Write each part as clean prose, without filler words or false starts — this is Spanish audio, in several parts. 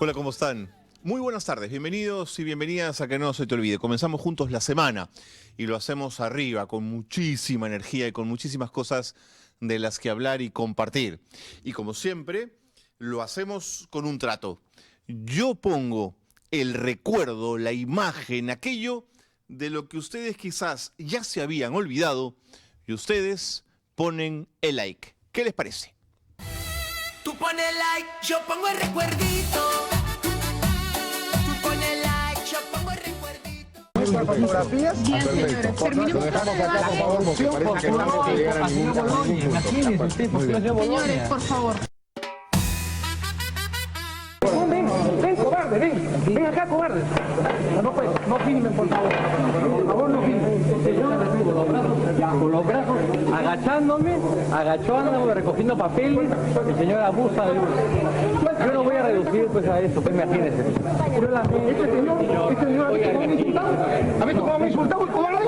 Hola, ¿cómo están? Muy buenas tardes, bienvenidos y bienvenidas a Que No Se Te Olvide. Comenzamos juntos la semana y lo hacemos arriba, con muchísima energía y con muchísimas cosas de las que hablar y compartir. Y como siempre, lo hacemos con un trato. Yo pongo el recuerdo, la imagen, aquello de lo que ustedes quizás ya se habían olvidado y ustedes ponen el like. ¿Qué les parece? Tú pones like, yo pongo el recuerdito. Tú pones like, yo pongo el recuerdito. ¿Nuestras fotografías? Bien, señores, terminemos Lo dejamos acá, por favor, porque parece que no vamos a llegar a ningún acuerdo. Imagínese usted, ¿por qué lo llevo Señores, por favor. Ven, cobarde, ven acá, cobarde. No filmen, por favor. Por favor, no filmen. Con los brazos agachándome, recogiendo papeles, el señor abusa de uno. Yo no voy a reducir pues a esto, pues imagínese. Este señor, ¿cómo me insultado? ¿Ha visto cómo me ha insultado el cobarde?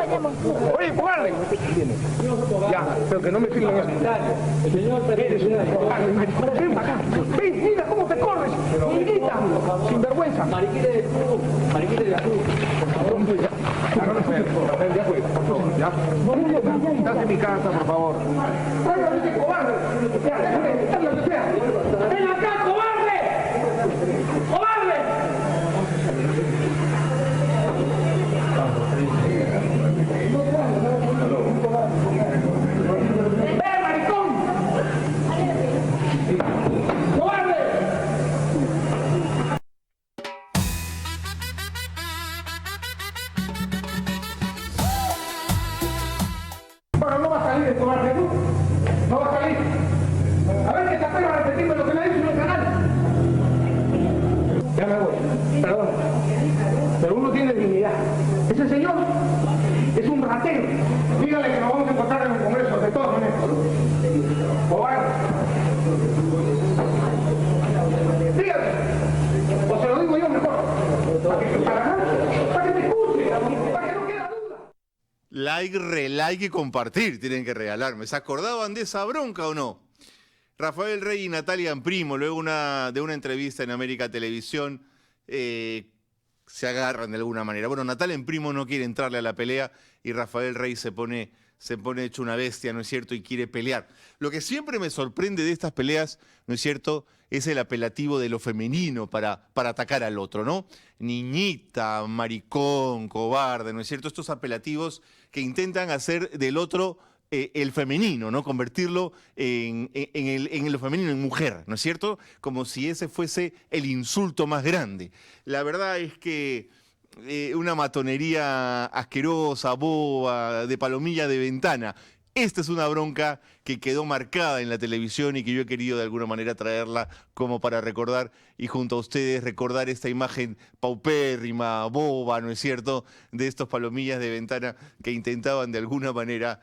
Oye, cobarde. Ya, pero que no me filmen eso. El señor Ven para acá. Ven, mira cómo te corres. Minguita, sin vergüenza. Mariquita de Cruz, Mariquita de Cruz. Ya fue. Ya. Estás en mi casa, por favor. ¡Cállate, cobarde! ¡Ven acá, cobarde! ¡Cobarde! ¡Ven, maricón! ¡Cobarde! Bueno, no va a salir el cobarde, ¿no? No va a salir. A ver que se apega a repetirme lo que le ha dicho en el canal. Ya me voy. Perdón. Pero uno tiene dignidad. Ese señor es un ratero. Dígale que nos vamos a encontrar en el Congreso, de todas maneras. Cobarde. Dígale. O se lo digo yo mejor. Para que te escuche. Para que no quede duda. Like, relike y compartir tienen que regalarme. ¿Se acordaban de esa bronca o no? Rafael Rey y Natalia Imprimo, luego de una entrevista en América Televisión, se agarran de alguna manera. Bueno, Natalia Imprimo no quiere entrarle a la pelea y Rafael Rey se pone hecho una bestia, ¿no es cierto? Y quiere pelear. Lo que siempre me sorprende de estas peleas, ¿no es cierto?, es el apelativo de lo femenino para atacar al otro, ¿no? Niñita, maricón, cobarde, ¿no es cierto? Estos apelativos que intentan hacer del otro el femenino, ¿no? Convertirlo en lo femenino, en mujer, ¿no es cierto? Como si ese fuese el insulto más grande. La verdad es que una matonería asquerosa, boba, de palomilla de ventana. Esta es una bronca que quedó marcada en la televisión y que yo he querido de alguna manera traerla como para recordar y junto a ustedes recordar esta imagen paupérrima, boba, ¿no es cierto?, de estos palomillas de ventana que intentaban de alguna manera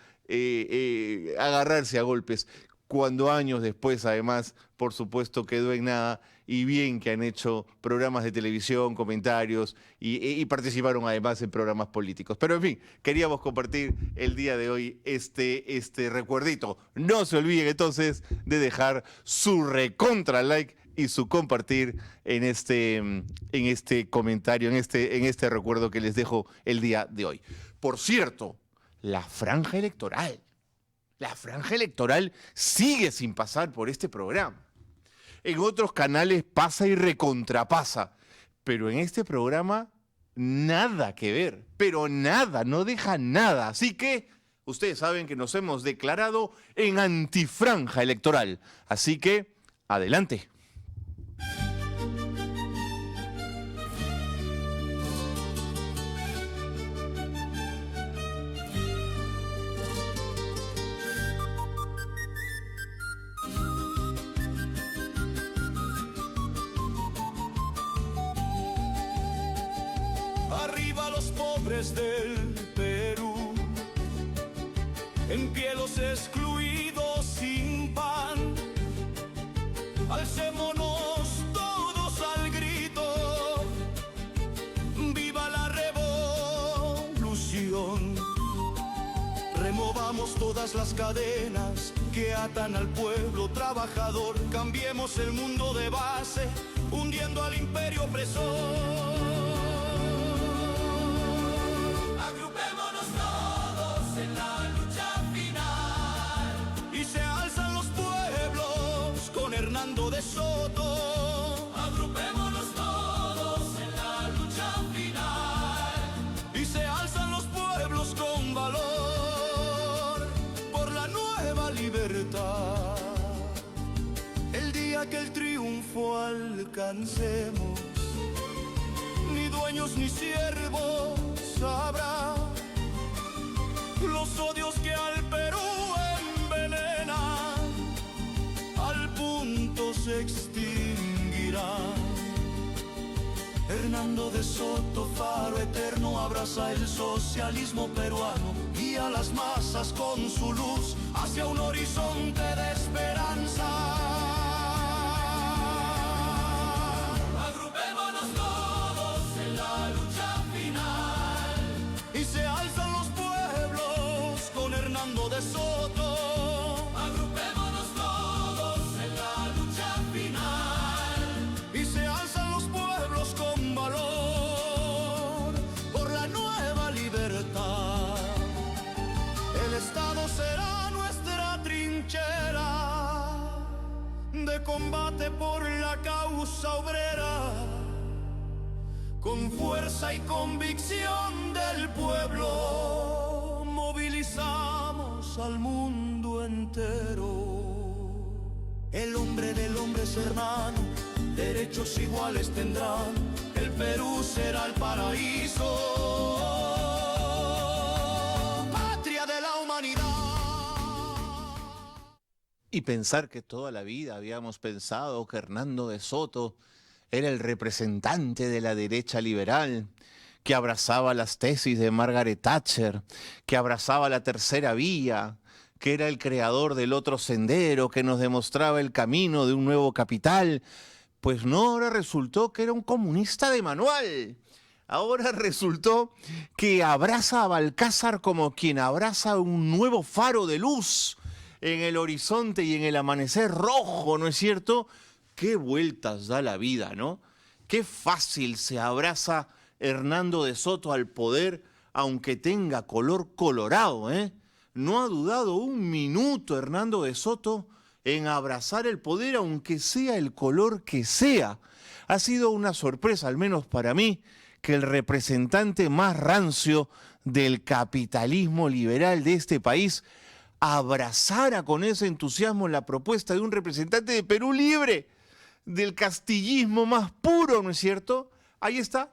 agarrarse a golpes, cuando años después, además, por supuesto, quedó en nada, y bien que han hecho programas de televisión, comentarios, y participaron además en programas políticos. Pero en fin, queríamos compartir el día de hoy este recuerdito. No se olviden entonces de dejar su recontra like y su compartir en este comentario, en este recuerdo que les dejo el día de hoy. Por cierto, la franja electoral. La franja electoral sigue sin pasar por este programa. En otros canales pasa y recontrapasa, pero en este programa nada que ver, pero nada, no deja nada. Así que ustedes saben que nos hemos declarado en antifranja electoral. Así que, adelante. Arriba los pobres del Perú, en pie los excluidos sin pan. Alcémonos todos al grito, viva la revolución. Removamos todas las cadenas que atan al pueblo trabajador. Cambiemos el mundo de base, hundiendo al imperio. imperio opresor. Agrupémonos todos en la lucha final. Y se alzan los pueblos con Hernando de Soto. Agrupémonos todos en la lucha final. Y se alzan los pueblos con valor por la nueva libertad. El día que el triunfo alcancemos, ni dueños ni siervos habrá. Los odios que al Perú envenenan, al punto se extinguirán. Hernando de Soto, faro eterno, abraza el socialismo peruano, guía a las masas con su luz hacia un horizonte de esperanza. Agrupémonos todos en la lucha final. Y se alzan los pueblos con Hernando de Soto. Agrupémonos todos en la lucha final. Y se alzan los pueblos con valor por la nueva libertad. El Estado será nuestra trinchera de combate por la causa obrera, con fuerza y convicción del pueblo, movilizamos al mundo entero. El hombre del hombre es hermano, derechos iguales tendrán, el Perú será el paraíso, patria de la humanidad. Y pensar que toda la vida habíamos pensado que Hernando de Soto era el representante de la derecha liberal, que abrazaba las tesis de Margaret Thatcher, que abrazaba la tercera vía, que era el creador del otro sendero, que nos demostraba el camino de un nuevo capital. Pues no, ahora resultó que era un comunista de manual. Ahora resultó que abraza a Balcázar como quien abraza un nuevo faro de luz en el horizonte y en el amanecer rojo, ¿no es cierto? Qué vueltas da la vida, ¿no? Qué fácil se abraza Hernando de Soto al poder, aunque tenga color colorado, ¿eh? No ha dudado un minuto Hernando de Soto en abrazar el poder, aunque sea el color que sea. Ha sido una sorpresa, al menos para mí, que el representante más rancio del capitalismo liberal de este país abrazara con ese entusiasmo la propuesta de un representante de Perú Libre, del castillismo más puro, ¿no es cierto? Ahí está.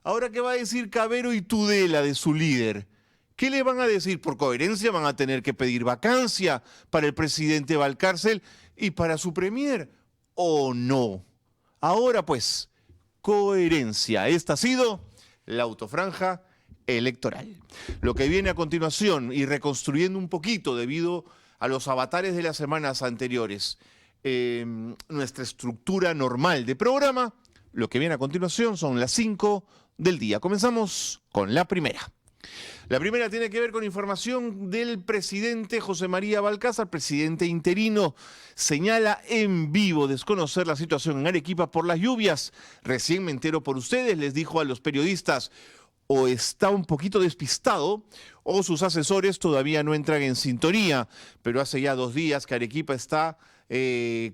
Ahora, ¿qué va a decir Cavero y Tudela de su líder? ¿Qué le van a decir? Por coherencia van a tener que pedir vacancia para el presidente Valcárcel y para su premier, ¿o no? Ahora pues, coherencia. Esta ha sido la autofranja electoral. Lo que viene a continuación, y reconstruyendo un poquito debido a los avatares de las semanas anteriores, nuestra estructura normal de programa, lo que viene a continuación son las 5 del día. Comenzamos con la primera. La primera tiene que ver con información del presidente José María Balcázar, presidente interino. Señala en vivo desconocer la situación en Arequipa por las lluvias. Recién me entero por ustedes, les dijo a los periodistas, o está un poquito despistado o sus asesores todavía no entran en sintonía, pero hace ya 2 días que Arequipa está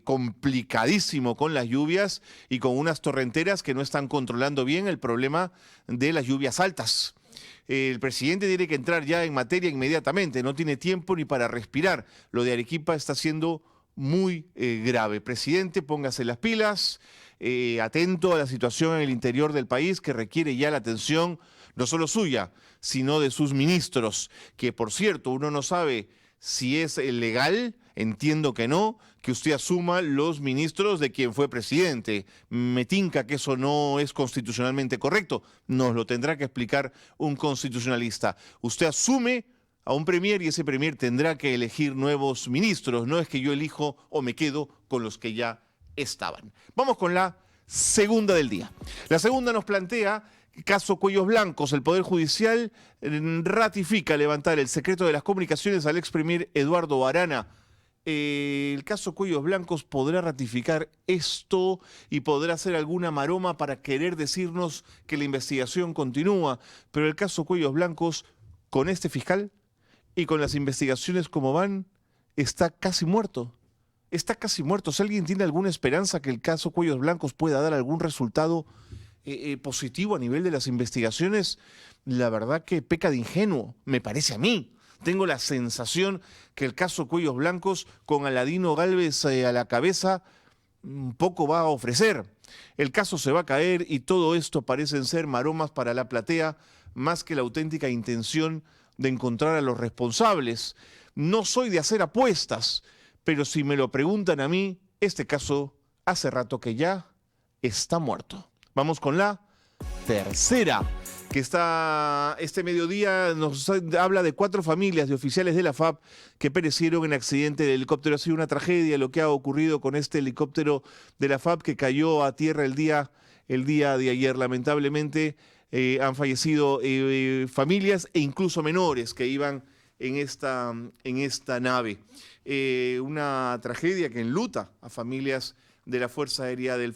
complicadísimo con las lluvias y con unas torrenteras que no están controlando bien el problema de las lluvias altas. El presidente tiene que entrar ya en materia inmediatamente, no tiene tiempo ni para respirar. Lo de Arequipa está siendo muy grave. Presidente, póngase las pilas, atento a la situación en el interior del país que requiere ya la atención no solo suya, sino de sus ministros, que por cierto uno no sabe si es legal, entiendo que no, que usted asuma los ministros de quien fue presidente. Me tinca que eso no es constitucionalmente correcto, nos lo tendrá que explicar un constitucionalista. Usted asume a un premier y ese premier tendrá que elegir nuevos ministros, no es que yo elijo o me quedo con los que ya estaban. Vamos con la segunda del día. La segunda nos plantea caso Cuellos Blancos. El Poder Judicial ratifica levantar el secreto de las comunicaciones al ex premier Eduardo Arana. el caso Cuellos Blancos podrá ratificar esto y podrá hacer alguna maroma para querer decirnos que la investigación continúa, pero el caso Cuellos Blancos, con este fiscal y con las investigaciones como van, está casi muerto. Está casi muerto. Si alguien tiene alguna esperanza que el caso Cuellos Blancos pueda dar algún resultado positivo a nivel de las investigaciones, la verdad que peca de ingenuo, me parece a mí. Tengo la sensación que el caso Cuellos Blancos, con Aladino Gálvez a la cabeza, poco va a ofrecer. El caso se va a caer y todo esto parecen ser maromas para la platea, más que la auténtica intención de encontrar a los responsables. No soy de hacer apuestas, pero si me lo preguntan a mí, este caso hace rato que ya está muerto. Vamos con la tercera, que está este mediodía, nos habla de 4 familias de oficiales de la FAP que perecieron en accidente de helicóptero. Ha sido una tragedia lo que ha ocurrido con este helicóptero de la FAP que cayó a tierra el día de ayer. Lamentablemente han fallecido familias e incluso menores que iban en esta nave. Una tragedia que enluta a familias de la Fuerza Aérea del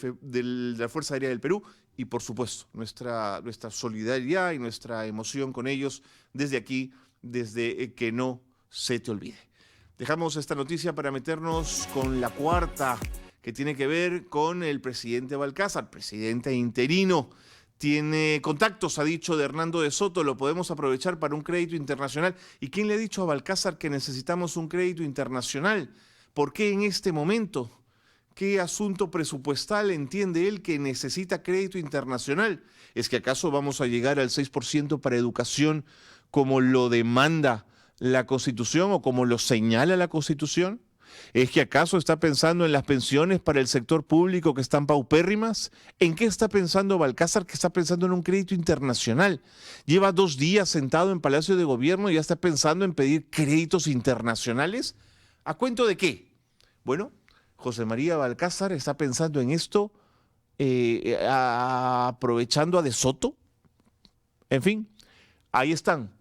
Perú. Y por supuesto, nuestra solidaridad y nuestra emoción con ellos desde aquí, desde que no se te olvide. Dejamos esta noticia para meternos con la cuarta, que tiene que ver con el presidente Balcázar, presidente interino. Tiene contactos, ha dicho, de Hernando de Soto, lo podemos aprovechar para un crédito internacional. ¿Y quién le ha dicho a Balcázar que necesitamos un crédito internacional? ¿Por qué en este momento? ¿Qué asunto presupuestal entiende él que necesita crédito internacional? ¿Es que acaso vamos a llegar al 6% para educación como lo demanda la Constitución o como lo señala la Constitución? ¿Es que acaso está pensando en las pensiones para el sector público que están paupérrimas? ¿En qué está pensando Balcázar, que está pensando en un crédito internacional? Lleva 2 días sentado en Palacio de Gobierno y ya está pensando en pedir créditos internacionales. ¿A cuento de qué? Bueno, José María Balcázar está pensando en esto, aprovechando a De Soto. En fin, ahí están.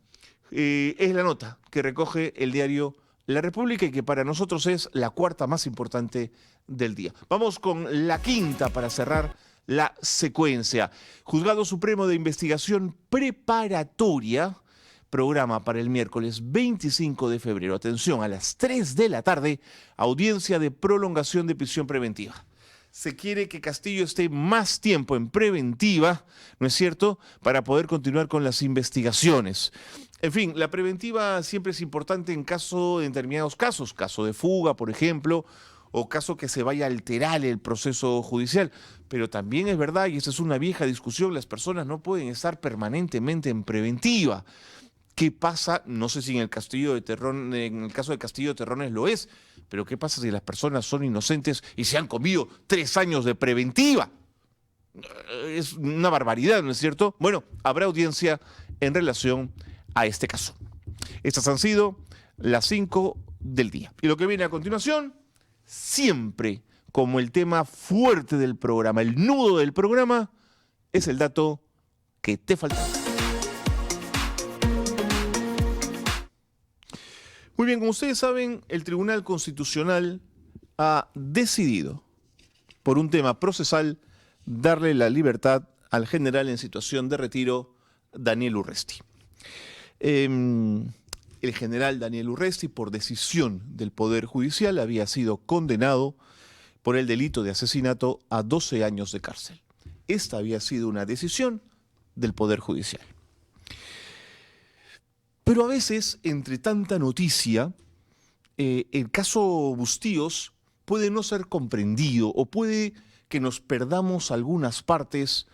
Es la nota que recoge el diario La República y que para nosotros es la cuarta más importante del día. Vamos con la quinta para cerrar la secuencia. Juzgado Supremo de Investigación Preparatoria programa para el miércoles 25 de febrero. Atención, a las 3 de la tarde, audiencia de prolongación de prisión preventiva. Se quiere que Castillo esté más tiempo en preventiva, ¿no es cierto?, para poder continuar con las investigaciones. En fin, la preventiva siempre es importante en determinados casos, caso de fuga, por ejemplo, o caso que se vaya a alterar el proceso judicial. Pero también es verdad, y esa es una vieja discusión, las personas no pueden estar permanentemente en preventiva. ¿Qué pasa? No sé si en el caso de Castillo de Terrones lo es, pero ¿qué pasa si las personas son inocentes y se han comido 3 años de preventiva? Es una barbaridad, ¿no es cierto? Bueno, habrá audiencia en relación a este caso. Estas han sido las 5 del día. Y lo que viene a continuación, siempre como el tema fuerte del programa, el nudo del programa, es el dato que te faltaba. Muy bien, como ustedes saben, el Tribunal Constitucional ha decidido, por un tema procesal, darle la libertad al general en situación de retiro, Daniel Urresti. El general Daniel Urresti, por decisión del Poder Judicial, había sido condenado por el delito de asesinato a 12 años de cárcel. Esta había sido una decisión del Poder Judicial. Pero a veces, entre tanta noticia, el caso Bustíos puede no ser comprendido o puede que nos perdamos algunas partes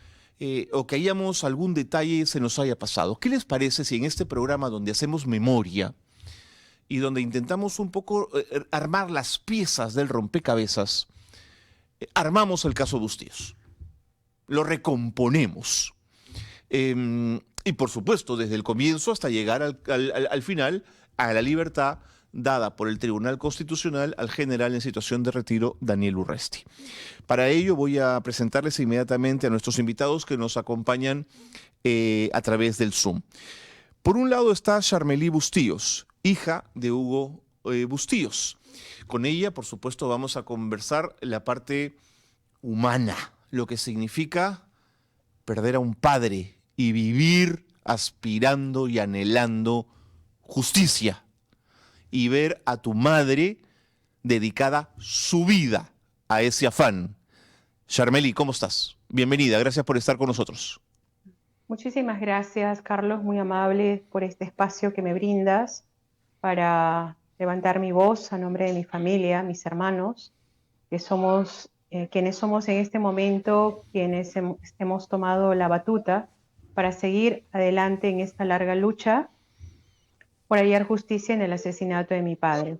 o que hayamos algún detalle se nos haya pasado. ¿Qué les parece si en este programa donde hacemos memoria y donde intentamos un poco armar las piezas del rompecabezas, armamos el caso Bustíos? Lo recomponemos. Y por supuesto, desde el comienzo hasta llegar al final, a la libertad dada por el Tribunal Constitucional al general en situación de retiro, Daniel Urresti. Para ello voy a presentarles inmediatamente a nuestros invitados que nos acompañan a través del Zoom. Por un lado está Charmelí Bustíos, hija de Hugo Bustíos. Con ella, por supuesto, vamos a conversar la parte humana, lo que significa perder a un padre y vivir aspirando y anhelando justicia, y ver a tu madre dedicada su vida a ese afán. Charmely, ¿cómo estás? Bienvenida, gracias por estar con nosotros. Muchísimas gracias, Carlos, muy amable por este espacio que me brindas para levantar mi voz a nombre de mi familia, mis hermanos, que somos quienes somos en este momento, quienes hemos tomado la batuta para seguir adelante en esta larga lucha por hallar justicia en el asesinato de mi padre.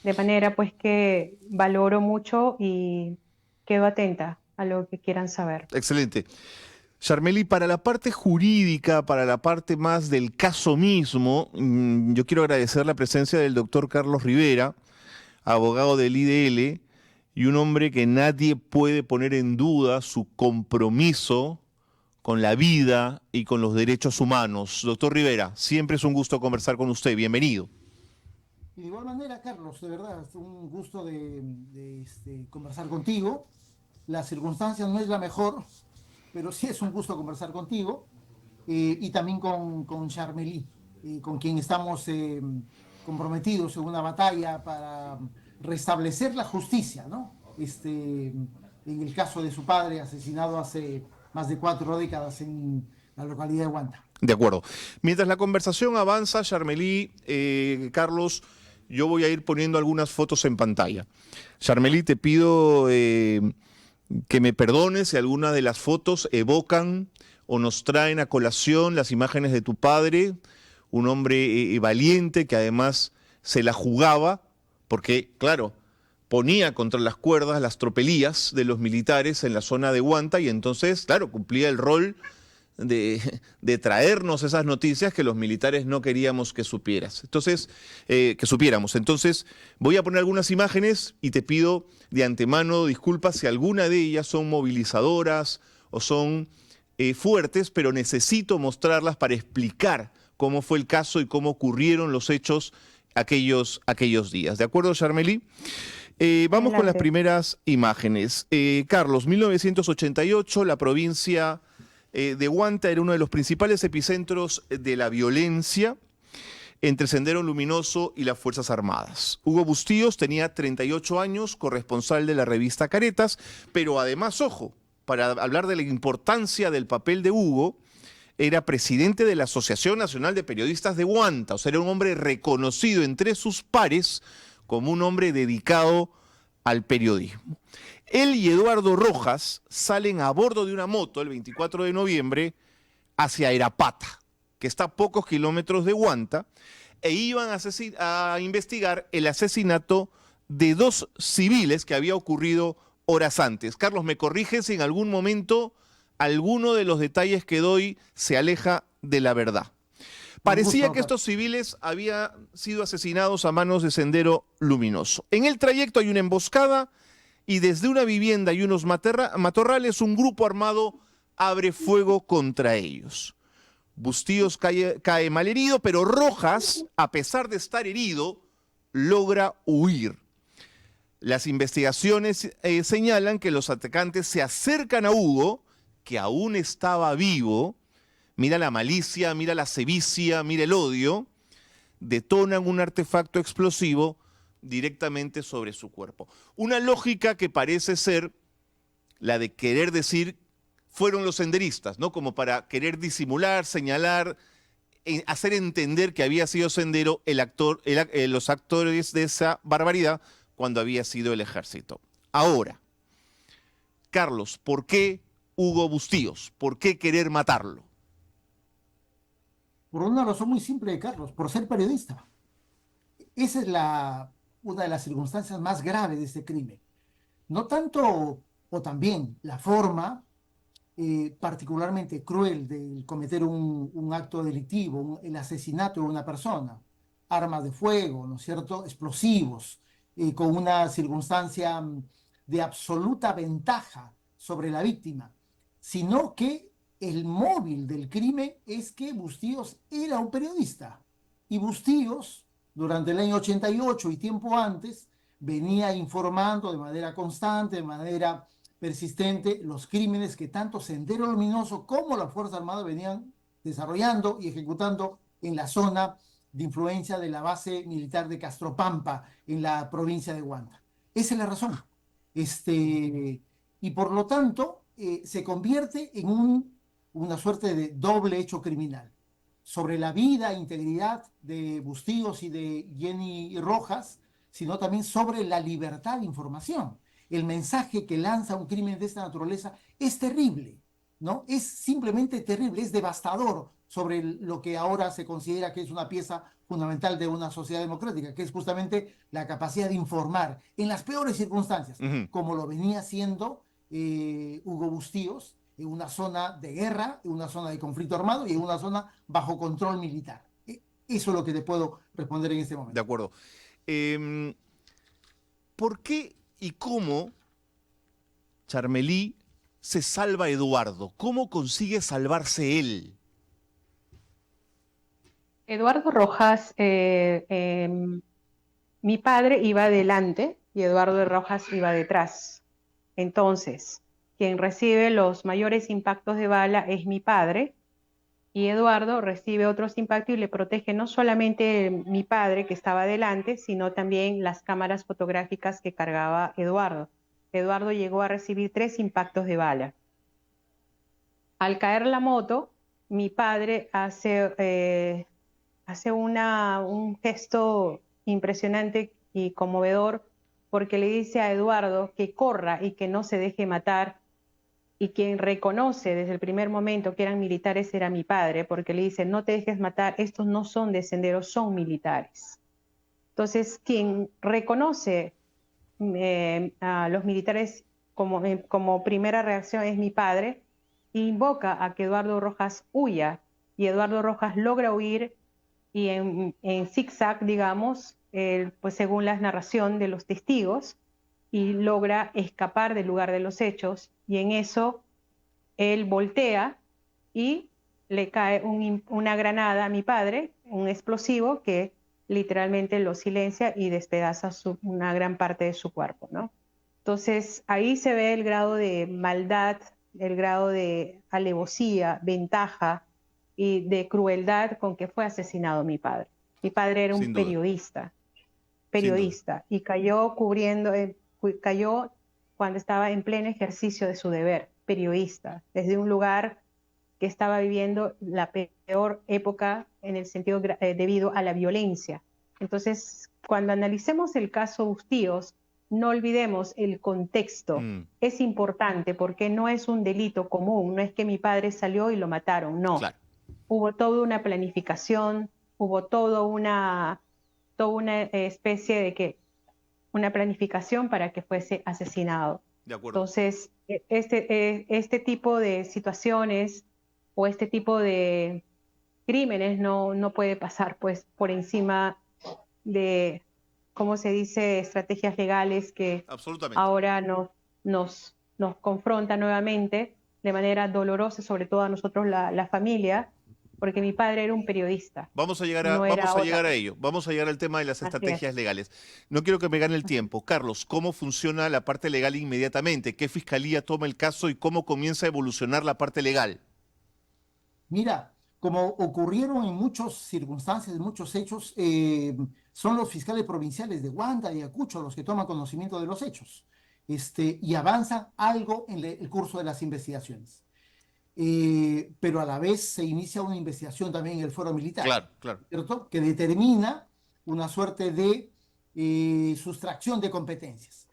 De manera pues que valoro mucho y quedo atenta a lo que quieran saber. Excelente. Charmely, para la parte jurídica, para la parte más del caso mismo, yo quiero agradecer la presencia del doctor Carlos Rivera, abogado del IDL, y un hombre que nadie puede poner en duda su compromiso con la vida y con los derechos humanos. Doctor Rivera, siempre es un gusto conversar con usted. Bienvenido. Y de igual manera, Carlos, de verdad, es un gusto de conversar contigo. Las circunstancias no es la mejor, pero sí es un gusto conversar contigo, y también con Charmely, con quien estamos comprometidos en una batalla para restablecer la justicia, ¿no? En el caso de su padre, asesinado hace más de 4 décadas en la localidad de Huanta. De acuerdo. Mientras la conversación avanza, Charmely, Carlos, yo voy a ir poniendo algunas fotos en pantalla. Charmely, te pido que me perdones si alguna de las fotos evocan o nos traen a colación las imágenes de tu padre, un hombre valiente que además se la jugaba, porque, claro, ponía contra las cuerdas las tropelías de los militares en la zona de Huanta y entonces, claro, cumplía el rol de traernos esas noticias que los militares no queríamos que supieras. Entonces, que supiéramos. Entonces, voy a poner algunas imágenes y te pido de antemano disculpas si alguna de ellas son movilizadoras o son fuertes, pero necesito mostrarlas para explicar cómo fue el caso y cómo ocurrieron los hechos aquellos días. ¿De acuerdo, Charmely? Vamos con las primeras imágenes. Carlos, 1988, la provincia de Huanta era uno de los principales epicentros de la violencia entre Sendero Luminoso y las Fuerzas Armadas. Hugo Bustíos tenía 38 años, corresponsal de la revista Caretas, pero además, ojo, para hablar de la importancia del papel de Hugo, era presidente de la Asociación Nacional de Periodistas de Huanta, o sea, era un hombre reconocido entre sus pares como un hombre dedicado al periodismo. Él y Eduardo Rojas salen a bordo de una moto el 24 de noviembre hacia Erapata, que está a pocos kilómetros de Huanta, e iban a investigar el asesinato de 2 civiles que había ocurrido horas antes. Carlos, ¿me corriges si en algún momento alguno de los detalles que doy se aleja de la verdad? Parecía que estos civiles habían sido asesinados a manos de Sendero Luminoso. En el trayecto hay una emboscada y desde una vivienda y unos matorrales un grupo armado abre fuego contra ellos. Bustíos cae malherido, pero Rojas, a pesar de estar herido, logra huir. Las investigaciones señalan que los atacantes se acercan a Hugo, que aún estaba vivo. Mira la malicia, mira la sevicia, mira el odio. Detonan un artefacto explosivo directamente sobre su cuerpo. Una lógica que parece ser la de querer decir fueron los senderistas, ¿no? Como para querer disimular, señalar, hacer entender que había sido Sendero los actores de esa barbaridad cuando había sido el ejército. Ahora, Carlos, ¿por qué Hugo Bustíos? ¿Por qué querer matarlo? Por una razón muy simple, Carlos, por ser periodista. Esa es una de las circunstancias más graves de este crimen. No tanto, o también, la forma particularmente cruel de cometer un acto delictivo, el asesinato de una persona, armas de fuego, ¿no es cierto?, explosivos, con una circunstancia de absoluta ventaja sobre la víctima, sino que el móvil del crimen es que Bustíos era un periodista, y Bustíos durante el año 88 y tiempo antes, venía informando de manera constante, de manera persistente, los crímenes que tanto Sendero Luminoso como la Fuerza Armada venían desarrollando y ejecutando en la zona de influencia de la base militar de Castropampa, en la provincia de Huanta. Esa es la razón. Y por lo tanto, se convierte en una suerte de doble hecho criminal sobre la vida e integridad de Bustíos y de Jenny Rojas, sino también sobre la libertad de información. El mensaje que lanza un crimen de esta naturaleza es terrible, ¿no? Es simplemente terrible, es devastador sobre lo que ahora se considera que es una pieza fundamental de una sociedad democrática, que es justamente la capacidad de informar en las peores circunstancias, como lo venía haciendo Hugo Bustíos, en una zona de guerra, en una zona de conflicto armado y en una zona bajo control militar. Eso es lo que te puedo responder en este momento. De acuerdo. ¿Por qué y cómo Charmelí se salva a Eduardo? ¿Cómo consigue salvarse él? Eduardo Rojas, mi padre iba adelante y Eduardo Rojas iba detrás. Entonces, quien recibe los mayores impactos de bala es mi padre, y Eduardo recibe otros impactos y le protege no solamente mi padre que estaba adelante, sino también las cámaras fotográficas que cargaba Eduardo. Eduardo llegó a recibir 3 impactos de bala. Al caer la moto, mi padre hace un gesto impresionante y conmovedor, porque le dice a Eduardo que corra y que no se deje matar, y quien reconoce desde el primer momento que eran militares era mi padre, porque le dice: no te dejes matar, estos no son de Sendero, son militares. Entonces, quien reconoce a los militares como primera reacción es mi padre, e invoca a que Eduardo Rojas huya, y Eduardo Rojas logra huir, y en zigzag, digamos, pues según la narración de los testigos, y logra escapar del lugar de los hechos, y en eso él voltea y le cae una granada a mi padre, un explosivo que literalmente lo silencia y despedaza una gran parte de su cuerpo, ¿no? Entonces ahí se ve el grado de maldad, el grado de alevosía, ventaja y de crueldad con que fue asesinado mi padre. Mi padre era un periodista, y cayó cayó cuando estaba en pleno ejercicio de su deber, periodista, desde un lugar que estaba viviendo la peor época en el sentido debido a la violencia. Entonces, cuando analicemos el caso Bustíos, no olvidemos el contexto. Es importante porque no es un delito común, no es que mi padre salió y lo mataron, no. Claro. Hubo toda una planificación, hubo toda una especie de una planificación para que fuese asesinado. De acuerdo. Entonces, este tipo de situaciones o este tipo de crímenes no puede pasar pues por encima de, ¿cómo se dice?, estrategias legales que ahora nos confrontan nuevamente de manera dolorosa, sobre todo a nosotros la familia, porque mi padre era un periodista. Vamos a llegar a ello. Vamos a llegar al tema de las estrategias legales. No quiero que me gane el tiempo. Carlos, ¿cómo funciona la parte legal inmediatamente? ¿Qué fiscalía toma el caso y cómo comienza a evolucionar la parte legal? Mira, como ocurrieron en muchas circunstancias, en muchos hechos, son los fiscales provinciales de Huanta y Ayacucho los que toman conocimiento de los hechos y avanzan algo en el curso de las investigaciones. Pero a la vez se inicia una investigación también en el Fuero Militar, claro. ¿cierto?, que determina una suerte de sustracción de competencias.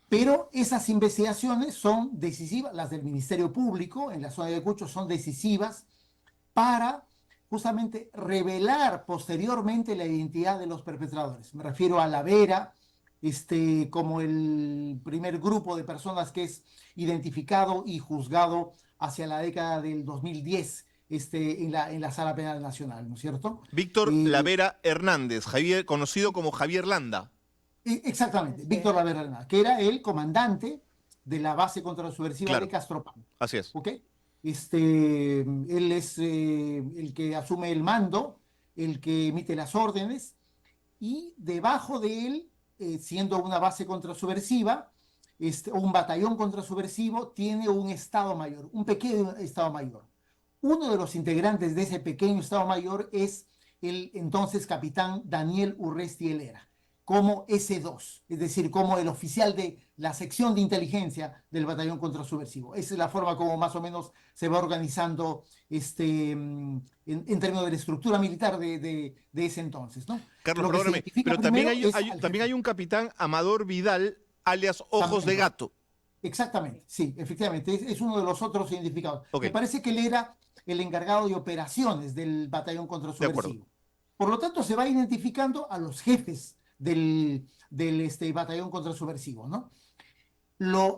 Pero esas investigaciones son decisivas, las del Ministerio Público en la zona de Ayacucho son decisivas para justamente revelar posteriormente la identidad de los perpetradores. Me refiero a La Vera, como el primer grupo de personas que es identificado y juzgado hacia la década del 2010 en la Sala Penal Nacional, ¿no es cierto? Víctor La Vera Hernández, conocido como Javier Landa. Exactamente, Víctor La Vera Hernández, que era el comandante de la base contrasubversiva de Castropampa. Así es. ¿Ok? Él es el que asume el mando, el que emite las órdenes, y debajo de él, siendo una base contrasubversiva, un batallón contrasubversivo, tiene un Estado Mayor, un pequeño Estado Mayor. Uno de los integrantes de ese pequeño Estado Mayor es el entonces capitán Daniel Urresti Helera, como S2, es decir, como el oficial de la sección de inteligencia del batallón contrasubversivo. Esa es la forma como más o menos se va organizando en términos de la estructura militar de ese entonces, ¿no? Carlos, Lo que se perdóname, identifica pero también primero es al también hay jefe. un capitán Amador Vidal, alias Ojos de También. Gato. Exactamente, sí, efectivamente, es uno de los otros identificados. Ok, Me parece que él era el encargado de operaciones del batallón de acuerdo. contrasubversivo. Por lo tanto, se va identificando a los jefes del batallón contrasubversivo, ¿no?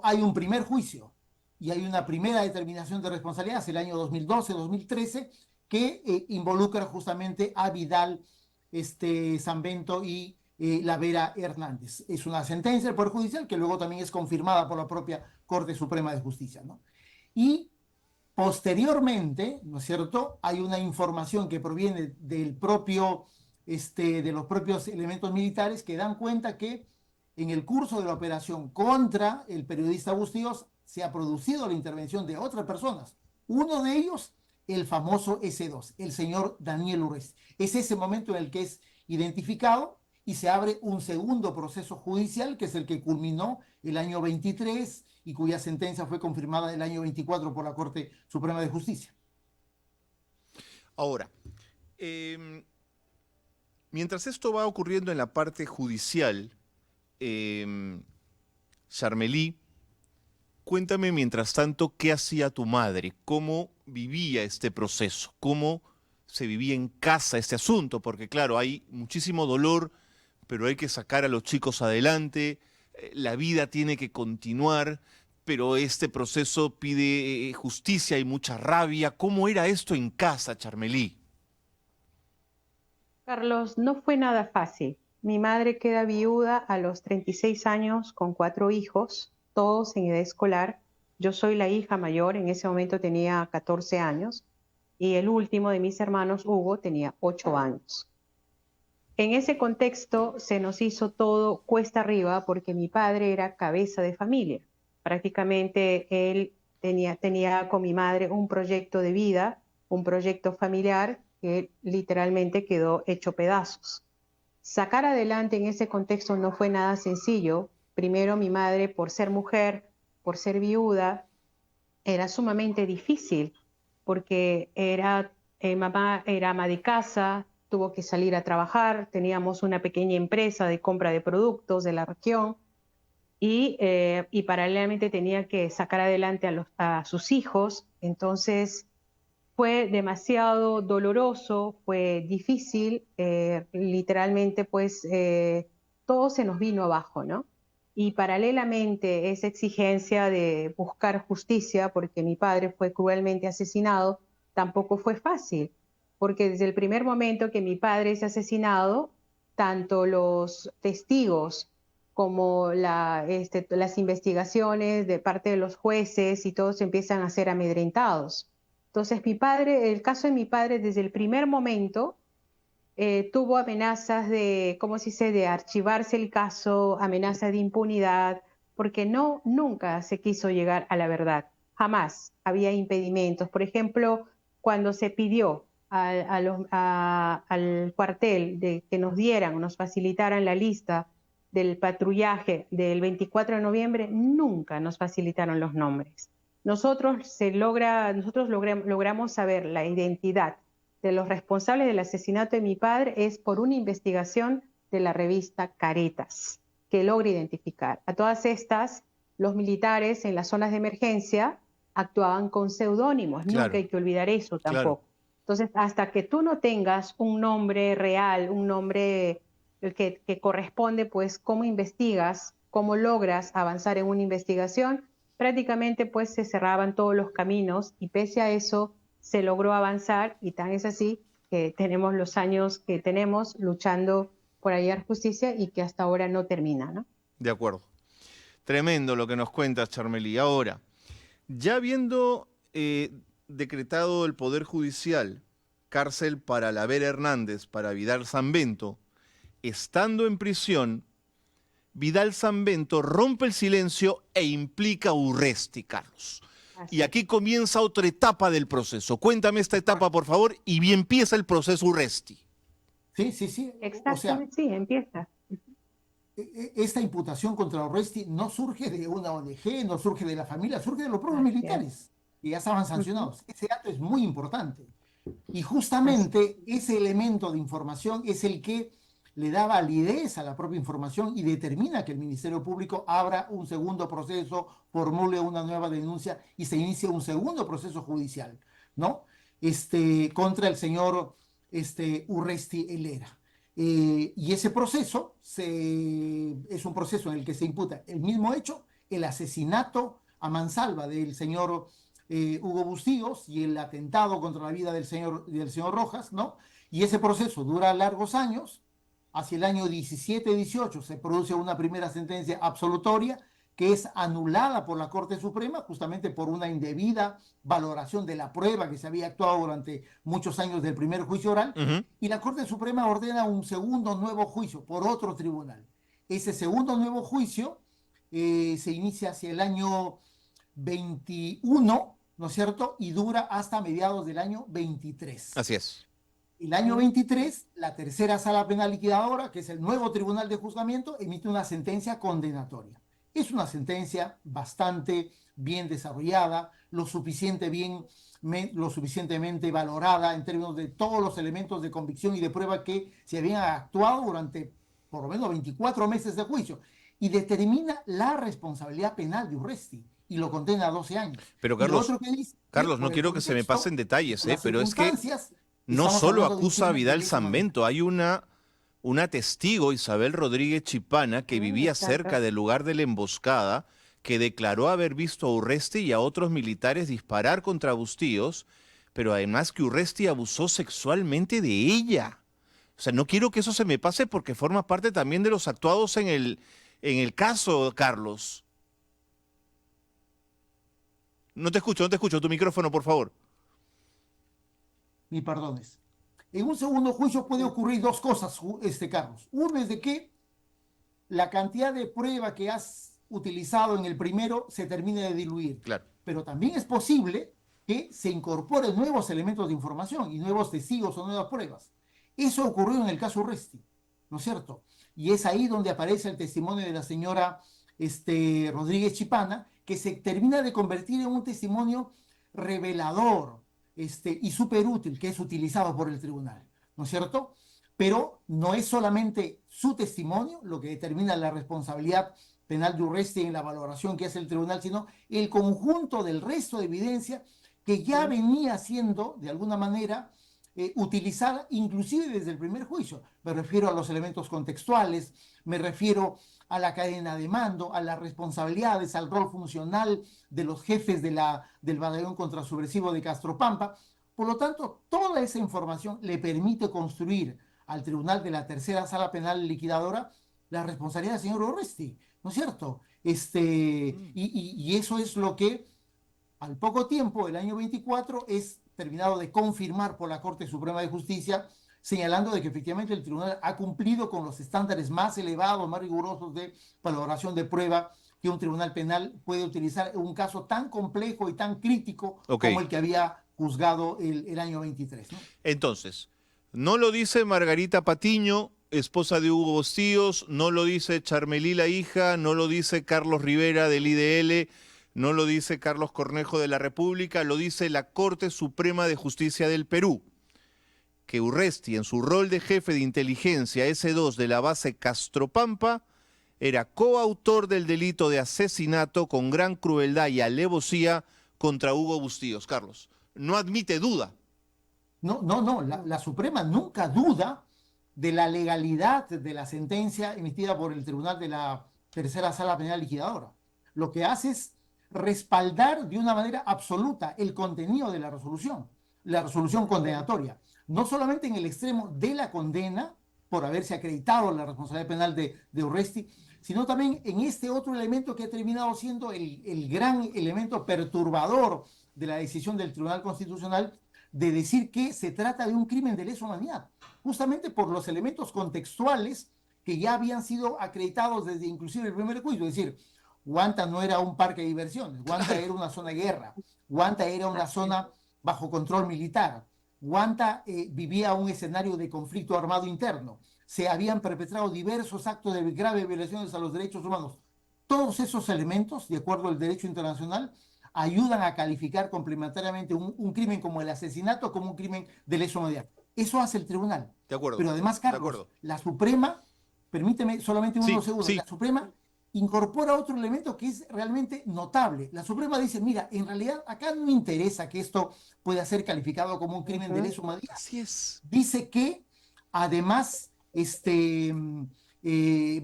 Hay un primer juicio y hay una primera determinación de responsabilidad, el año 2012-2013, que involucra justamente a Vidal, Sanbento y La Vera Hernández. Es una sentencia del Poder Judicial que luego también es confirmada por la propia Corte Suprema de Justicia, ¿no? Y posteriormente, ¿no es cierto?, hay una información que proviene de los propios elementos militares que dan cuenta que en el curso de la operación contra el periodista Bustíos se ha producido la intervención de otras personas. Uno de ellos, el famoso S2, el señor Daniel Urresti. Es ese momento en el que es identificado y se abre un segundo proceso judicial, que es el que culminó el año 23 y cuya sentencia fue confirmada el año 24 por la Corte Suprema de Justicia. Ahora, mientras esto va ocurriendo en la parte judicial, Charmely, cuéntame mientras tanto qué hacía tu madre, cómo vivía este proceso, cómo se vivía en casa este asunto, porque claro, hay muchísimo dolor, pero hay que sacar a los chicos adelante, la vida tiene que continuar, pero este proceso pide justicia y mucha rabia. ¿Cómo era esto en casa, Charmely? Carlos, no fue nada fácil. Mi madre queda viuda a los 36 años con 4 hijos, todos en edad escolar. Yo soy la hija mayor, en ese momento tenía 14 años, y el último de mis hermanos, Hugo, tenía 8 años. En ese contexto se nos hizo todo cuesta arriba porque mi padre era cabeza de familia. Prácticamente él tenía con mi madre un proyecto de vida, un proyecto familiar que literalmente quedó hecho pedazos. Sacar adelante en ese contexto no fue nada sencillo. Primero, mi madre, por ser mujer, por ser viuda, era sumamente difícil porque mamá era ama de casa, tuvo que salir a trabajar, teníamos una pequeña empresa de compra de productos de la región y paralelamente tenía que sacar adelante a sus hijos. Entonces fue demasiado doloroso, fue difícil, literalmente pues todo se nos vino abajo, ¿no? Y paralelamente esa exigencia de buscar justicia, porque mi padre fue cruelmente asesinado, tampoco fue fácil, porque desde el primer momento que mi padre es asesinado, tanto los testigos como las investigaciones de parte de los jueces y todos empiezan a ser amedrentados. Entonces el caso de mi padre desde el primer momento tuvo amenazas de, ¿cómo se dice?, de archivarse el caso, amenazas de impunidad, porque nunca se quiso llegar a la verdad, jamás había impedimentos. Por ejemplo, cuando se pidió al cuartel de que nos facilitaran la lista del patrullaje del 24 de noviembre, nunca nos facilitaron los nombres. Nosotros logramos saber la identidad de los responsables del asesinato de mi padre es por una investigación de la revista Caretas, que logra identificar. A todas estas, los militares en las zonas de emergencia actuaban con seudónimos, Claro, nunca hay que olvidar eso tampoco. claro. Entonces, hasta que tú no tengas un nombre real, un nombre que corresponde, pues, cómo investigas, cómo logras avanzar en una investigación, prácticamente pues se cerraban todos los caminos y pese a eso se logró avanzar y tan es así que tenemos los años que tenemos luchando por hallar justicia y que hasta ahora no termina, ¿no? De acuerdo. Tremendo lo que nos cuentas, Charmely. Ahora, ya habiendo decretado el Poder Judicial cárcel para La Vera Hernández, para Vidal Sanbento, estando en prisión, Vidal Sambento rompe el silencio e implica a Urresti, Carlos. Y aquí comienza otra etapa del proceso. Cuéntame esta etapa, por favor, y bien empieza el proceso Urresti. Sí, sí, sí. Exactamente, sí, empieza. Esta imputación contra Urresti no surge de una ONG, no surge de la familia, surge de los propios Así es. militares, que ya estaban sancionados. Ese dato es muy importante. Y justamente ese elemento de información es el que le da validez a la propia información y determina que el Ministerio Público abra un segundo proceso, formule una nueva denuncia y se inicie un segundo proceso judicial, ¿no? Contra el señor Urresti Helera. Y ese proceso es un proceso en el que se imputa el mismo hecho, el asesinato a mansalva del señor Hugo Bustíos y el atentado contra la vida del señor Rojas, ¿no? Y ese proceso dura largos años. Hacia el año 17-18 se produce una primera sentencia absolutoria que es anulada por la Corte Suprema justamente por una indebida valoración de la prueba que se había actuado durante muchos años del primer juicio oral, y la Corte Suprema ordena un segundo nuevo juicio por otro tribunal. Ese segundo nuevo juicio se inicia hacia el año 21, ¿no es cierto? Y dura hasta mediados del año 23. Así es. El año 23, la tercera sala penal liquidadora, que es el nuevo tribunal de juzgamiento, emite una sentencia condenatoria. Es una sentencia bastante bien desarrollada, lo suficientemente valorada en términos de todos los elementos de convicción y de prueba que se habían actuado durante por lo menos 24 meses de juicio, y determina la responsabilidad penal de Urresti y lo condena a 12 años. Pero Carlos, no quiero que se me pasen detalles, pero es que no solo acusa a Vidal Sambento, hay una testigo, Isabel Rodríguez Chipana, que vivía cerca del lugar de la emboscada, que declaró haber visto a Urresti y a otros militares disparar contra Bustíos, pero además que Urresti abusó sexualmente de ella. O sea, no quiero que eso se me pase porque forma parte también de los actuados en el caso, Carlos. No te escucho, tu micrófono, por favor. Ni perdones. En un segundo juicio puede ocurrir dos cosas, Carlos. Uno es de que la cantidad de prueba que has utilizado en el primero se termine de diluir. Claro. Pero también es posible que se incorporen nuevos elementos de información y nuevos testigos o nuevas pruebas. Eso ocurrió en el caso Urresti, ¿no es cierto? Y es ahí donde aparece el testimonio de la señora Rodríguez Chipana, que se termina de convertir en un testimonio revelador, y súper útil, que es utilizado por el tribunal, ¿no es cierto? Pero no es solamente su testimonio lo que determina la responsabilidad penal de Urresti en la valoración que hace el tribunal, sino el conjunto del resto de evidencia que ya venía siendo, de alguna manera, utilizada inclusive desde el primer juicio. Me refiero a los elementos contextuales, me refiero a la cadena de mando, a las responsabilidades, al rol funcional de los jefes del batallón contrasubversivo de Castropampa. Por lo tanto, toda esa información le permite construir al tribunal de la tercera sala penal liquidadora la responsabilidad del señor Urresti, ¿no es cierto? Y eso es lo que al poco tiempo, el año 24, es terminado de confirmar por la Corte Suprema de Justicia, señalando de que efectivamente el tribunal ha cumplido con los estándares más elevados, más rigurosos de valoración de prueba que un tribunal penal puede utilizar en un caso tan complejo y tan crítico como el que había juzgado el año 23, ¿no? Entonces, no lo dice Margarita Patiño, esposa de Hugo Bustíos, no lo dice Charmelí, la hija, no lo dice Carlos Rivera del IDL, no lo dice Carlos Cornejo de la República, lo dice la Corte Suprema de Justicia del Perú, que Urresti, en su rol de jefe de inteligencia S2 de la base Castropampa, era coautor del delito de asesinato con gran crueldad y alevosía contra Hugo Bustíos. Carlos, no admite duda. No, la Suprema nunca duda de la legalidad de la sentencia emitida por el Tribunal de la Tercera Sala Penal Liquidadora. Lo que hace es respaldar de una manera absoluta el contenido de la resolución condenatoria, no solamente en el extremo de la condena por haberse acreditado la responsabilidad penal de Urresti, sino también en este otro elemento que ha terminado siendo el gran elemento perturbador de la decisión del Tribunal Constitucional, de decir que se trata de un crimen de lesa humanidad, justamente por los elementos contextuales que ya habían sido acreditados desde inclusive el primer juicio. Es decir, Huanta no era un parque de diversiones, Huanta era una zona de guerra, Huanta era una zona bajo control militar, Huanta vivía un escenario de conflicto armado interno, se habían perpetrado diversos actos de graves violaciones a los derechos humanos. Todos esos elementos, de acuerdo al derecho internacional, ayudan a calificar complementariamente un crimen como el asesinato como un crimen de lesa humanidad. Eso hace el tribunal. De acuerdo. Pero además, Carlos, la Suprema, permíteme solamente unos segundos, la Suprema incorpora otro elemento que es realmente notable. La Suprema dice, mira, en realidad acá no me interesa que esto pueda ser calificado como un crimen de lesa humanidad. Así es. Dice que además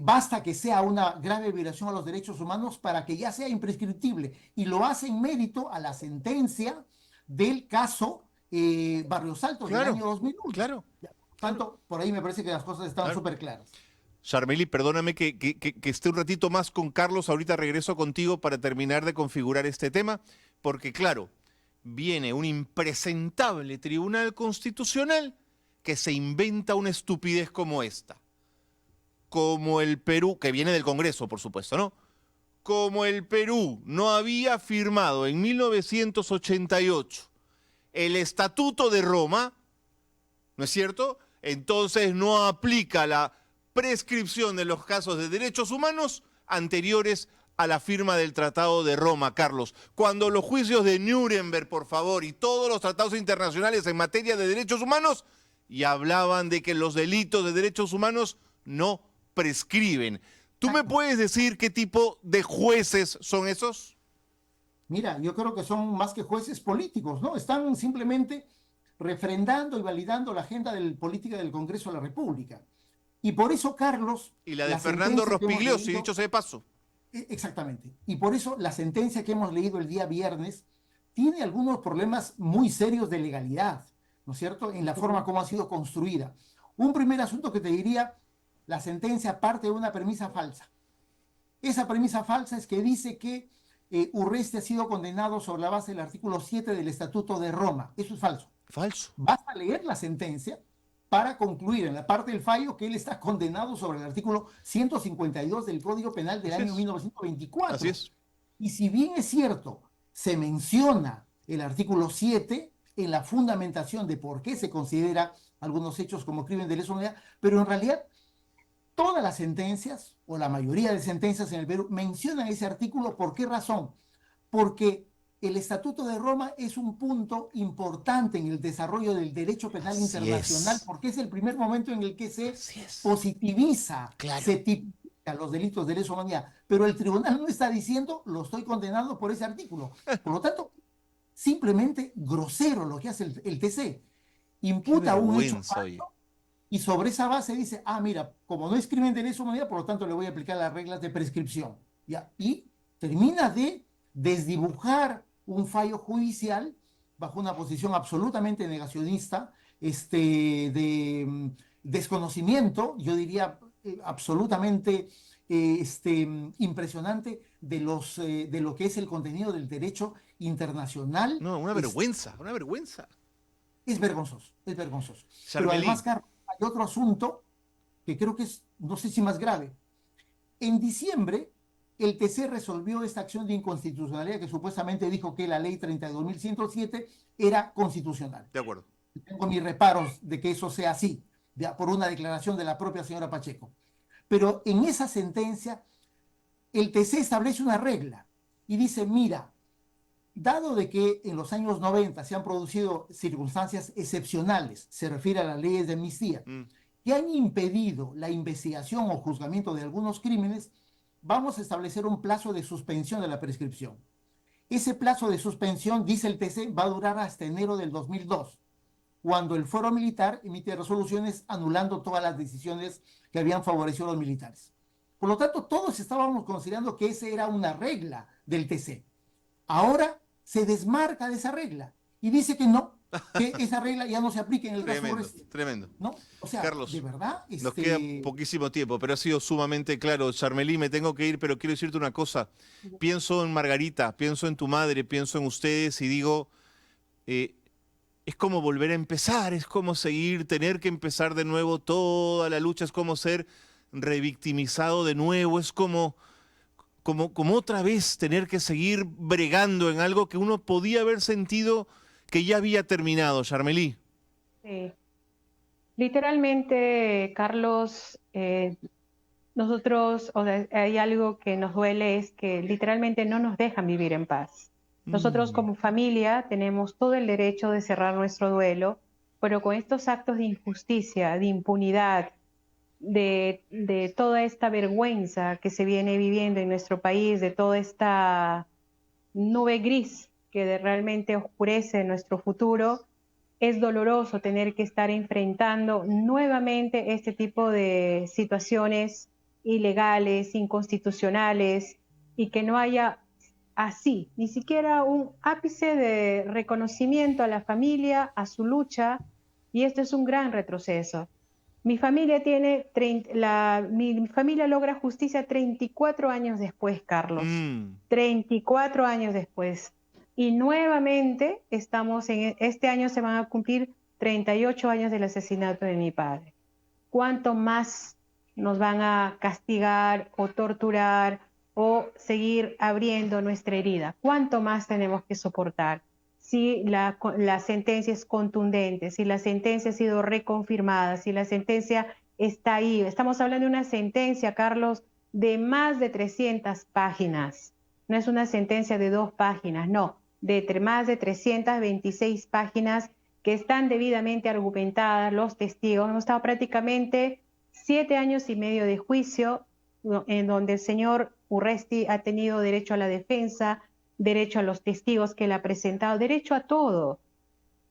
basta que sea una grave violación a los derechos humanos para que ya sea imprescriptible, y lo hace en mérito a la sentencia del caso Barrios Altos del año 2001. Claro. Tanto, por ahí me parece que las cosas están súper claras. Charmely, perdóname que esté un ratito más con Carlos, ahorita regreso contigo para terminar de configurar este tema, porque claro, viene un impresentable Tribunal Constitucional que se inventa una estupidez como esta. Como el Perú, que viene del Congreso, por supuesto, ¿no? Como el Perú no había firmado en 1988 el Estatuto de Roma, ¿no es cierto? Entonces no aplica la prescripción de los casos de derechos humanos anteriores a la firma del Tratado de Roma, Carlos. Cuando los juicios de Nuremberg, por favor, y todos los tratados internacionales en materia de derechos humanos, y hablaban de que los delitos de derechos humanos no prescriben. ¿Tú me puedes decir qué tipo de jueces son esos? Mira, yo creo que son más que jueces políticos, ¿no? Están simplemente refrendando y validando la agenda política del Congreso de la República. Y por eso, Carlos... Y la de Fernando Rospigliosi, dicho sea de paso. Exactamente. Y por eso la sentencia que hemos leído el día viernes tiene algunos problemas muy serios de legalidad, ¿no es cierto?, en la forma como ha sido construida. Un primer asunto que te diría, la sentencia parte de una premisa falsa. Esa premisa falsa es que dice que Urresti ha sido condenado sobre la base del artículo 7 del Estatuto de Roma. Eso es falso. Falso. Basta leer la sentencia para concluir en la parte del fallo que él está condenado sobre el artículo 152 del Código Penal del año 1924. Así es. Y si bien es cierto, se menciona el artículo 7 en la fundamentación de por qué se considera algunos hechos como crimen de lesa humanidad, pero en realidad todas las sentencias, o la mayoría de sentencias en el Perú, mencionan ese artículo. ¿Por qué razón? Porque el Estatuto de Roma es un punto importante en el desarrollo del derecho penal internacional, porque es el primer momento en el que se positiviza, se tipifica los delitos de lesa humanidad. Pero el tribunal no está diciendo, lo estoy condenando por ese artículo. Por lo tanto, simplemente grosero lo que hace el TC. Imputa un hecho falso y sobre esa base dice, mira, como no es crimen de lesa humanidad, por lo tanto le voy a aplicar las reglas de prescripción. ¿Ya? Y termina de desdibujar un fallo judicial bajo una posición absolutamente negacionista, de desconocimiento, yo diría absolutamente impresionante de lo que es el contenido del derecho internacional. No, una vergüenza, una vergüenza. Es vergonzoso, es vergonzoso. Charmely. Pero además, Carlos, hay otro asunto que creo que es, no sé si más grave. En diciembre, el TC resolvió esta acción de inconstitucionalidad que supuestamente dijo que la ley 32.107 era constitucional. De acuerdo. Tengo mis reparos de que eso sea así, por una declaración de la propia señora Pacheco. Pero en esa sentencia, el TC establece una regla y dice, mira, dado de que en los años 90 se han producido circunstancias excepcionales, se refiere a las leyes de amnistía, que han impedido la investigación o juzgamiento de algunos crímenes, vamos a establecer un plazo de suspensión de la prescripción. Ese plazo de suspensión, dice el TC, va a durar hasta enero del 2002, cuando el Fuero Militar emite resoluciones anulando todas las decisiones que habían favorecido a los militares. Por lo tanto, todos estábamos considerando que esa era una regla del TC. Ahora se desmarca de esa regla y dice que no, que esa regla ya no se aplica en el caso Urresti. Tremendo. ¿No? O sea, Carlos, de verdad... nos queda poquísimo tiempo, pero ha sido sumamente claro. Charmely, me tengo que ir, pero quiero decirte una cosa. Pienso en Margarita, pienso en tu madre, pienso en ustedes y digo, es como volver a empezar, es como tener que empezar de nuevo toda la lucha, es como ser revictimizado de nuevo, es como otra vez tener que seguir bregando en algo que uno podía haber sentido que ya había terminado, Charmely. Sí. Literalmente, Carlos, nosotros, hay algo que nos duele, es que literalmente no nos dejan vivir en paz. Nosotros como familia tenemos todo el derecho de cerrar nuestro duelo, pero con estos actos de injusticia, de impunidad, de toda esta vergüenza que se viene viviendo en nuestro país, de toda esta nube gris que realmente oscurece nuestro futuro, es doloroso tener que estar enfrentando nuevamente este tipo de situaciones ilegales, inconstitucionales, y que no haya así, ni siquiera un ápice de reconocimiento a la familia, a su lucha, y esto es un gran retroceso. Mi familia mi familia logra justicia 34 años después, Carlos. 34 años después. Y nuevamente este año se van a cumplir 38 años del asesinato de mi padre. ¿Cuánto más nos van a castigar o torturar o seguir abriendo nuestra herida? ¿Cuánto más tenemos que soportar? Si la sentencia es contundente, si la sentencia ha sido reconfirmada, si la sentencia está ahí. Estamos hablando de una sentencia, Carlos, de más de 300 páginas. No es una sentencia de 2 páginas, no, de más de 326 páginas que están debidamente argumentadas, los testigos. Hemos estado prácticamente 7 años y medio de juicio, en donde el señor Urresti ha tenido derecho a la defensa, derecho a los testigos que él ha presentado, derecho a todo.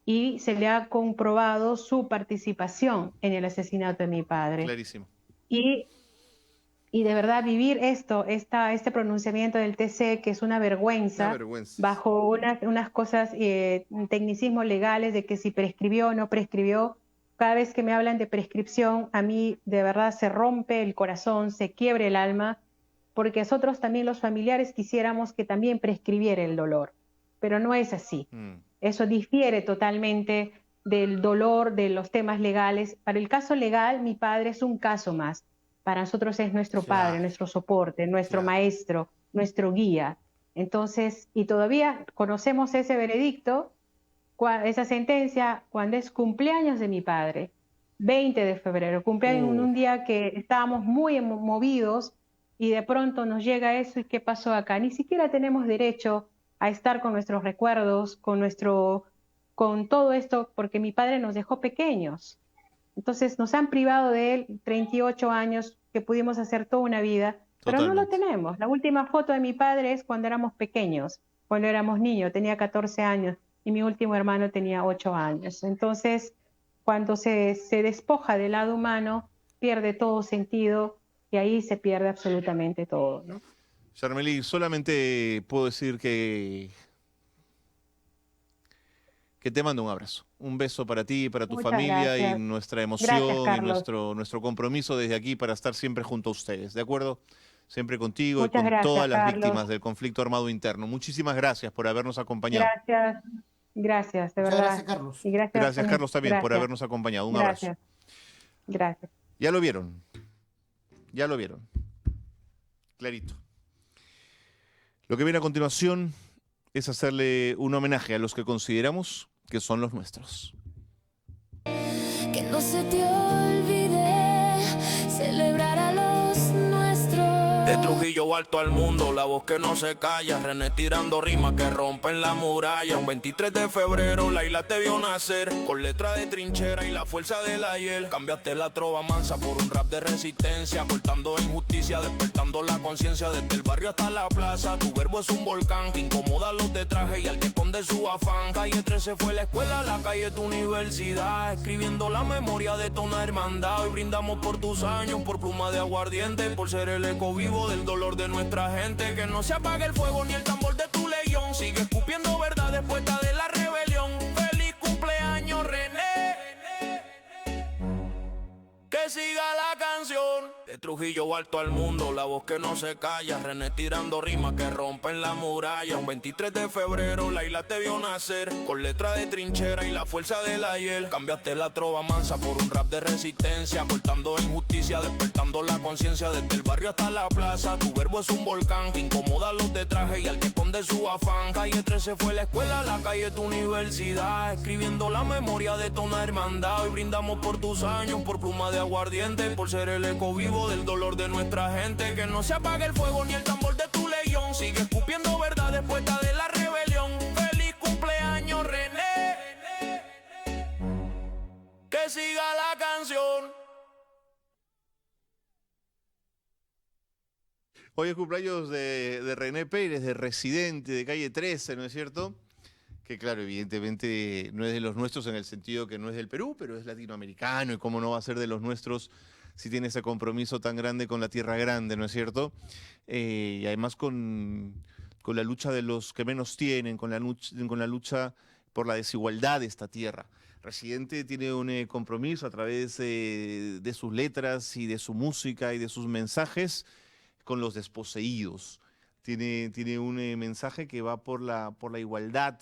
Y se le ha comprobado su participación en el asesinato de mi padre. Clarísimo. Y de verdad vivir este pronunciamiento del TC, que es una vergüenza. Bajo unas cosas, tecnicismos legales de que si prescribió o no prescribió. Cada vez que me hablan de prescripción, a mí de verdad se rompe el corazón, se quiebre el alma, porque nosotros también los familiares quisiéramos que también prescribiera el dolor, pero no es así. Eso difiere totalmente del dolor, de los temas legales. Para el caso legal, mi padre es un caso más. Para nosotros es nuestro padre, nuestro soporte, nuestro maestro, nuestro guía. Entonces, y todavía conocemos ese veredicto, esa sentencia, cuando es cumpleaños de mi padre, 20 de febrero, cumpleaños en un día que estábamos muy movidos, y de pronto nos llega eso. ¿Y qué pasó acá? Ni siquiera tenemos derecho a estar con nuestros recuerdos, con todo esto, porque mi padre nos dejó pequeños. Entonces nos han privado de él 38 años que pudimos hacer toda una vida, pero no lo tenemos. La última foto de mi padre es cuando éramos pequeños, cuando éramos niños, tenía 14 años y mi último hermano tenía 8 años. Entonces, cuando se despoja del lado humano, pierde todo sentido, y ahí se pierde absolutamente todo, ¿no? Charmely, solamente puedo decir que te mando un abrazo. Un beso para ti y para tu Muchas familia. gracias. Y nuestra emoción Gracias, y nuestro compromiso desde aquí para estar siempre junto a ustedes, ¿de acuerdo? Siempre contigo Muchas y con gracias, todas las Carlos. víctimas del conflicto armado interno. Muchísimas gracias por habernos acompañado. Gracias, de Muchas verdad. gracias, Carlos. Y Gracias, Carlos, también por gracias. habernos acompañado. Un abrazo. Gracias. Ya lo vieron. Ya lo vieron. Clarito. Lo que viene a continuación es hacerle un homenaje a los que consideramos que son los nuestros. Que no se te olvide celebrar a los nuestros. De Trujillo alto al mundo, la voz que no se calla. René tirando rimas que rompen la muralla. Un 23 de febrero, la isla te vio nacer. Con letra de trinchera y la fuerza del ayer. Cambiaste la trova mansa por un rap de resistencia. Cortando injusticia, despertando la conciencia. Desde el barrio hasta la plaza, tu verbo es un volcán que incomoda a los de traje y al que esconde su afán. Calle 13 fue la escuela, la calle tu universidad. Escribiendo la memoria de toda una hermandad. Hoy brindamos por tus años, por pluma de aguardiente. Por ser el eco vivo del dolor de nuestra gente. Que no se apague el fuego ni el tambor de tu leyón. Sigue escupiendo verdad después de la rebelión. Feliz cumpleaños, René. Que siga la canción. De Trujillo alto al mundo, la voz que no se calla. René tirando rimas que rompen la muralla. Un 23 de febrero, la isla te vio nacer. Con letra de trinchera y la fuerza del ayer. Cambiaste la trova mansa por un rap de resistencia. Cortando injusticia, despertando la conciencia. Desde el barrio hasta la plaza, tu verbo es un volcán que incomoda a los de traje y al que esconde su afán. Calle 13 fue la escuela, la calle tu universidad. Escribiendo la memoria de toda una hermandad. Hoy brindamos por tus años, por pluma de aguardiente, por ser el eco vivo del dolor de nuestra gente. Que no se apague el fuego ni el tambor de tu legión. Sigue escupiendo verdades puestas de la rebelión. Feliz cumpleaños, René. Que siga la canción. Hoy es cumpleaños de René Pérez, de Residente, de Calle 13, ¿no es cierto? Que claro, evidentemente no es de los nuestros en el sentido que no es del Perú, pero es latinoamericano y cómo no va a ser de los nuestros si tiene ese compromiso tan grande con la tierra grande, ¿no es cierto? Y además con la lucha de los que menos tienen, con la lucha por la desigualdad de esta tierra. Residente tiene un compromiso a través de sus letras y de su música y de sus mensajes con los desposeídos. Tiene un mensaje que va por la igualdad,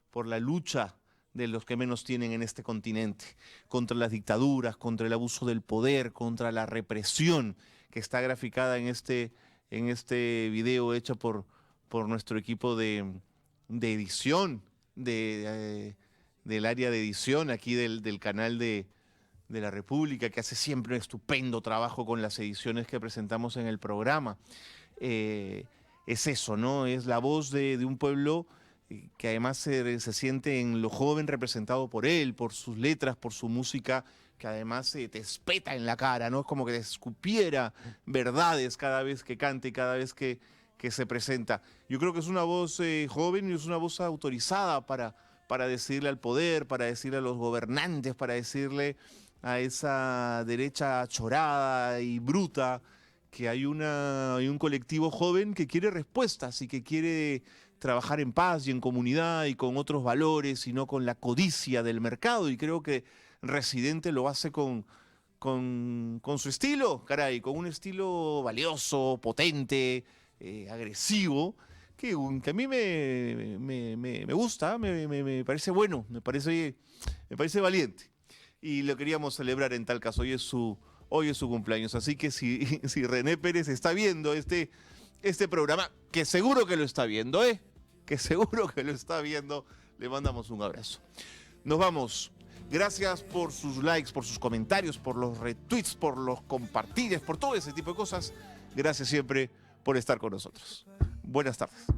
por la lucha de los que menos tienen en este continente, contra las dictaduras, contra el abuso del poder, contra la represión que está graficada en este video hecho por nuestro equipo de edición, del área de edición aquí del canal de la República, que hace siempre un estupendo trabajo con las ediciones que presentamos en el programa. Es eso, ¿no? Es la voz de un pueblo que además se siente en lo joven representado por él, por sus letras, por su música, que además te espeta en la cara, ¿no? Es como que te escupiera verdades cada vez que cante, cada vez que se presenta. Yo creo que es una voz joven y es una voz autorizada para decirle al poder, para decirle a los gobernantes, para decirle a esa derecha chorada y bruta que hay un colectivo joven que quiere respuestas y que quiere trabajar en paz y en comunidad y con otros valores y no con la codicia del mercado. Y creo que Residente lo hace con su estilo, caray, con un estilo valioso, potente, agresivo, que a mí me gusta, me parece bueno, me parece valiente. Y lo queríamos celebrar en tal caso. Hoy es su cumpleaños. Así que si René Pérez está viendo este programa, que seguro que lo está viendo, que seguro que lo está viendo, le mandamos un abrazo. Nos vamos. Gracias por sus likes, por sus comentarios, por los retweets, por los compartides, por todo ese tipo de cosas. Gracias siempre por estar con nosotros. Buenas tardes.